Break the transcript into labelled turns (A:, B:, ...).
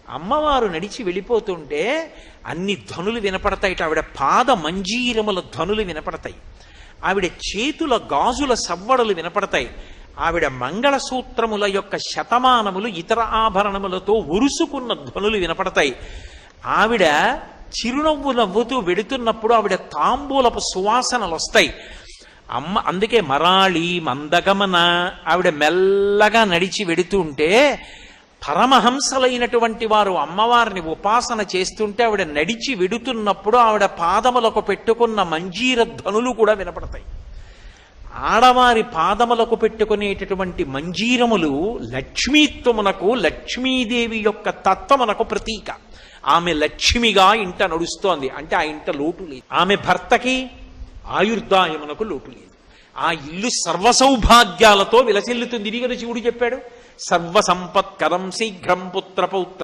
A: అమ్మవారు నడిచి వెళ్ళిపోతుంటే అన్ని ధ్వనులు వినపడతాయి. ఆవిడ పాద మంజీరముల ధ్వనులు వినపడతాయి. ఆవిడ చేతుల గాజుల సవ్వడలు వినపడతాయి. ఆవిడ మంగళసూత్రముల యొక్క శతమానములు ఇతర ఆభరణములతో ఉరుసుకున్న ధ్వనులు వినపడతాయి. ఆవిడ చిరునవ్వు నవ్వుతూ వెడుతున్నప్పుడు ఆవిడ తాంబూలపు సువాసనలు వస్తాయి. అందుకే మరాళి మందగమన. ఆవిడ మెల్లగా నడిచి వెడుతూ ఉంటే పరమహంసలైనటువంటి వారు అమ్మవారిని ఉపాసన చేస్తుంటే ఆవిడ నడిచి వెడుతున్నప్పుడు ఆవిడ పాదములకు పెట్టుకున్న మంజీర ధ్వనులు కూడా వినపడతాయి. ఆడవారి పాదములకు పెట్టుకునేటటువంటి మంజీరములు లక్ష్మీత్వమునకు, లక్ష్మీదేవి యొక్క తత్వమునకు ప్రతీక. ఆమె లక్ష్మిగా ఇంట నడుస్తోంది అంటే ఆ ఇంట లోటు లేదు. ఆమె భర్తకి ఆయుర్దాయమునకు లోటు లేదు. ఆ ఇల్లు సర్వసౌభాగ్యాలతో విలసిల్లుతుంది. ఇది కదా శివుడు చెప్పాడు, సర్వసంపత్కరం శీఘ్రం పుత్రపౌత్ర